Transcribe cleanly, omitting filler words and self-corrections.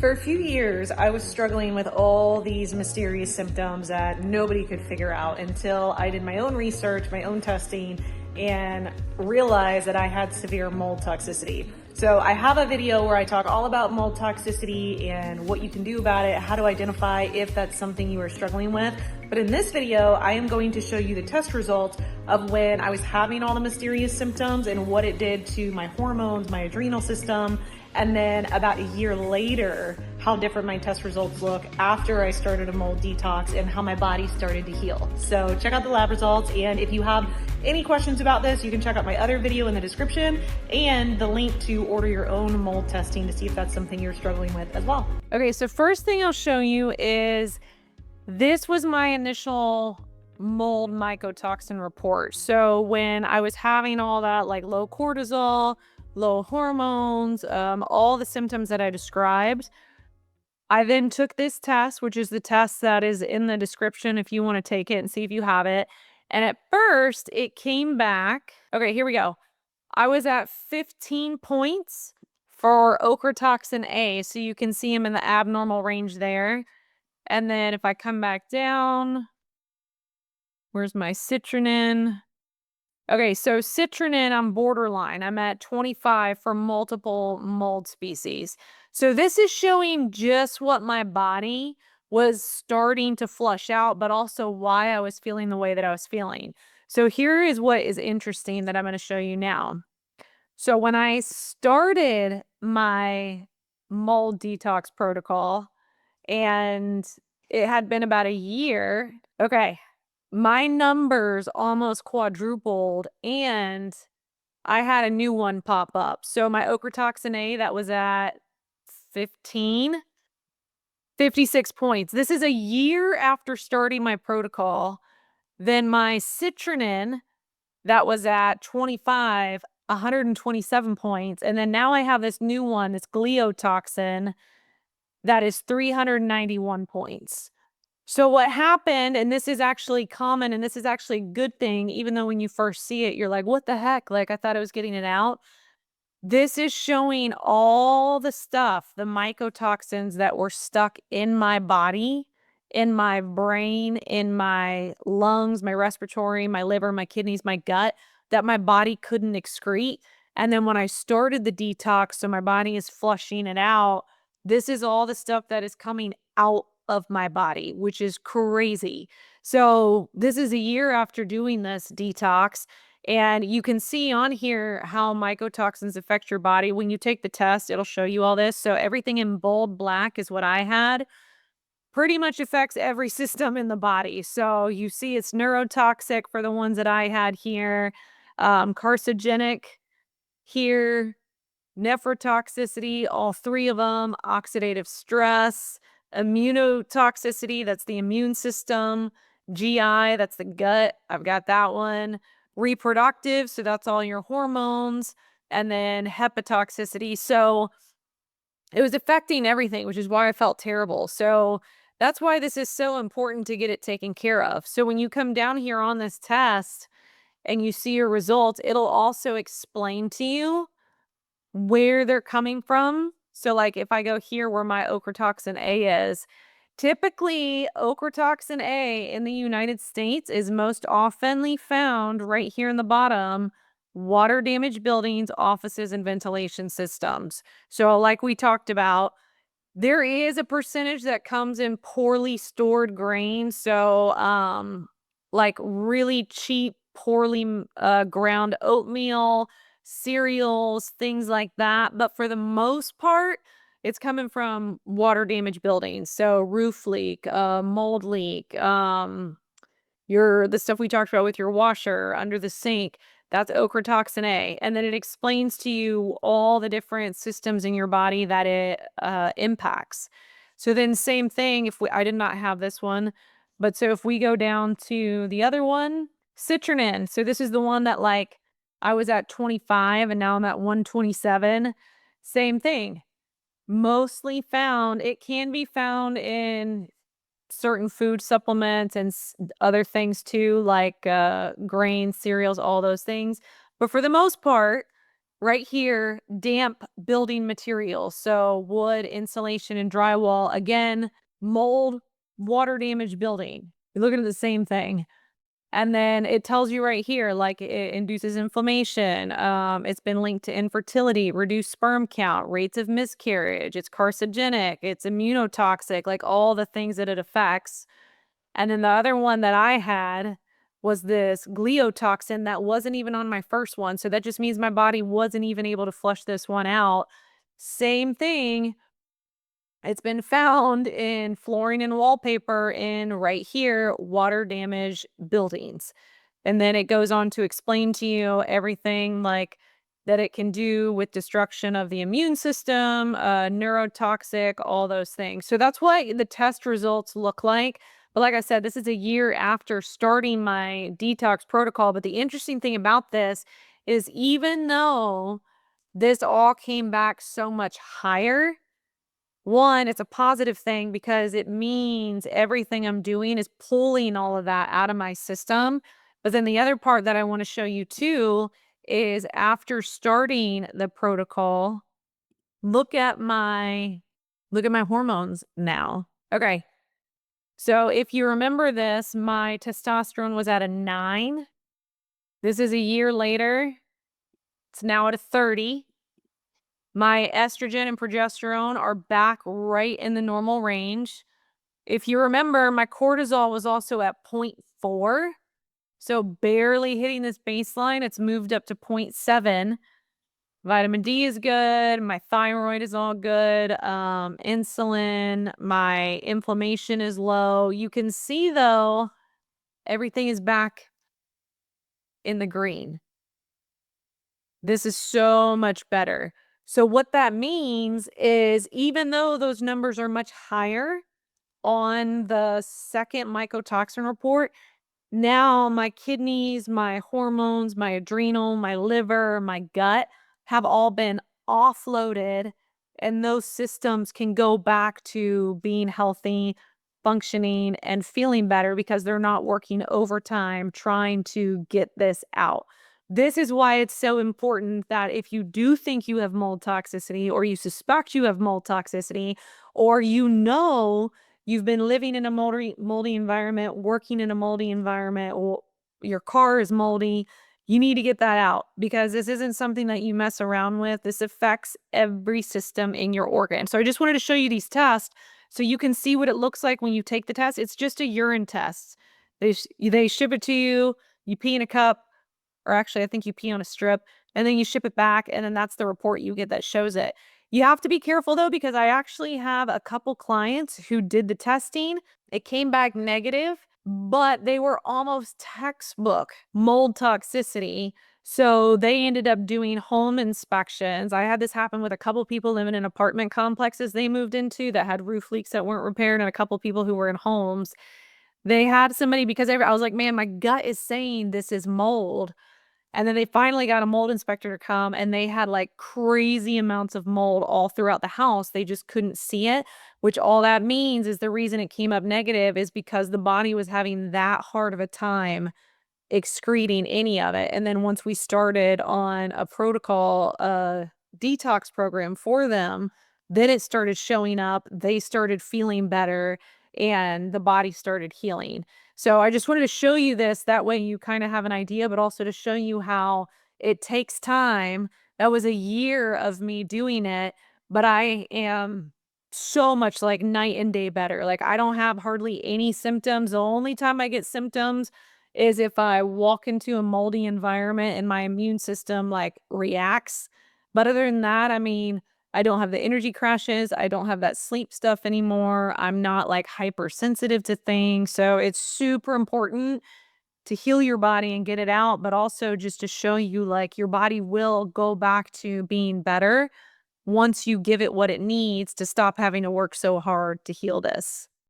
For a few years, I was struggling with all these mysterious symptoms that nobody could figure out until I did my own research, my own testing, and realized that I had severe mold toxicity. So I have a video where I talk all about mold toxicity and what you can do about it, how to identify if that's something you are struggling with. But in this video, I am going to show you the test results of when I was having all the mysterious symptoms and what it did to my hormones, my adrenal system, and then about a year later, how different my test results look after I started a mold detox and how my body started to heal. So check out the lab results. And if you have any questions about this, you can check out my other video in the description and the link to order your own mold testing to see if that's something you're struggling with as well. Okay, so first thing I'll show you is this was my initial mold mycotoxin report. So when I was having all that, like low cortisol, low hormones, all the symptoms that I described, I then took this test, which is the test that is in the description if you want to take it and see if you have it. And at first it came back. Okay, here we go. I was at 15 points for ochratoxin A. So you can see him in the abnormal range there. And then if I come back down, where's my citrinin? Okay, so citrinin, I'm borderline. I'm at 25 for multiple mold species. So this is showing just what my body was starting to flush out, but also why I was feeling the way that I was feeling. So here is what is interesting that I'm going to show you now. So when I started my mold detox protocol, and it had been about a year, okay, my numbers almost quadrupled and I had a new one pop up. So my ochratoxin A that was at 15, 56 points. This is a year after starting my protocol. Then my citrinin that was at 25, 127 points. And then now I have this new one, this gliotoxin that is 391 points. So what happened, and this is actually common, and this is actually a good thing, even though when you first see it, you're like, what the heck? Like, I thought I was getting it out. This is showing all the stuff, the mycotoxins that were stuck in my body, in my brain, in my lungs, my respiratory, my liver, my kidneys, my gut, that my body couldn't excrete. And then when I started the detox, so my body is flushing it out, this is all the stuff that is coming out of my body, which is crazy. So this is a year after doing this detox. And you can see on here how mycotoxins affect your body. When you take the test, it'll show you all this. So everything in bold black is what I had. Pretty much affects every system in the body. So you see it's neurotoxic for the ones that I had here, carcinogenic here, nephrotoxicity, all three of them, oxidative stress, immunotoxicity, that's the immune system, GI, that's the gut, I've got that one, reproductive, so that's all your hormones, and then hepatotoxicity. So it was affecting everything, which is why I felt terrible. So that's why this is so important to get it taken care of. So when you come down here on this test and you see your results, it'll also explain to you where they're coming from. So like if I go here where my ochratoxin A is, typically ochratoxin A in the United States is most oftenly found right here in the bottom, water damaged buildings, offices, and ventilation systems. So like we talked about, there is a percentage that comes in poorly stored grain. So like really cheap, poorly ground oatmeal, cereals, things like that. But for the most part, it's coming from water damaged buildings. So roof leak, mold leak, the stuff we talked about with your washer under the sink, that's ochratoxin A. And then it explains to you all the different systems in your body that it impacts. So then same thing, I did not have this one, but so if we go down to the other one, citrinin. So this is the one that like I was at 25 and now I'm at 127. Same thing. Mostly found, it can be found in certain food supplements and other things too, like grains, cereals, all those things. But for the most part, right here, damp building materials. So wood, insulation, and drywall. Again, mold, water damage building. You're looking at the same thing. And then it tells you right here, like it induces inflammation. It's been linked to infertility, reduced sperm count, rates of miscarriage. It's carcinogenic. It's immunotoxic, like all the things that it affects. And then the other one that I had was this gliotoxin that wasn't even on my first one. So that just means my body wasn't even able to flush this one out. Same thing, it's been found in flooring and wallpaper in right here, water damage buildings. And then it goes on to explain to you everything like that it can do with destruction of the immune system, neurotoxic, all those things. So that's what the test results look like. But like I said, this is a year after starting my detox protocol. But the interesting thing about this is even though this all came back so much higher, one, it's a positive thing because it means everything I'm doing is pulling all of that out of my system. But then the other part that I want to show you too is after starting the protocol, look at my hormones now. Okay. So if you remember this, my testosterone was at a 9. This is a year later. It's now at a 30. My estrogen and progesterone are back right in the normal range. If you remember, my cortisol was also at point 0.4, so barely hitting this baseline. It's moved up to point 0.7. Vitamin D is good. My thyroid is all good. Insulin, my inflammation is low. You can see, though, everything is back in the green. This is so much better. So what that means is even though those numbers are much higher on the second mycotoxin report, now my kidneys, my hormones, my adrenal, my liver, my gut have all been offloaded, and those systems can go back to being healthy, functioning, and feeling better because they're not working overtime trying to get this out. This is why it's so important that if you do think you have mold toxicity, or you suspect you have mold toxicity, or you've been living in a moldy environment, working in a moldy environment, or your car is moldy, you need to get that out because this isn't something that you mess around with. This affects every system in your organ. So I just wanted to show you these tests so you can see what it looks like when you take the test. It's just a urine test. They ship it to you, you pee in a cup, or actually I think you pee on a strip, and then you ship it back, and then that's the report you get that shows it. You have to be careful though, because I actually have a couple clients who did the testing. It came back negative, but they were almost textbook mold toxicity. So they ended up doing home inspections. I had this happen with a couple people living in apartment complexes they moved into that had roof leaks that weren't repaired, and a couple people who were in homes. They had somebody because I was like, man, my gut is saying this is mold. And then they finally got a mold inspector to come, and they had like crazy amounts of mold all throughout the house. They just couldn't see it, which all that means is the reason it came up negative is because the body was having that hard of a time excreting any of it. And then once we started on a protocol, detox program for them, then it started showing up. They started feeling better and the body started healing. So I just wanted to show you this. That way you kind of have an idea, but also to show you how it takes time. That was a year of me doing it, but I am so much like night and day better. Like I don't have hardly any symptoms. The only time I get symptoms is if I walk into a moldy environment and my immune system like reacts. But other than that, I mean, I don't have the energy crashes. I don't have that sleep stuff anymore. I'm not like hypersensitive to things. So it's super important to heal your body and get it out, but also just to show you like your body will go back to being better once you give it what it needs to stop having to work so hard to heal this.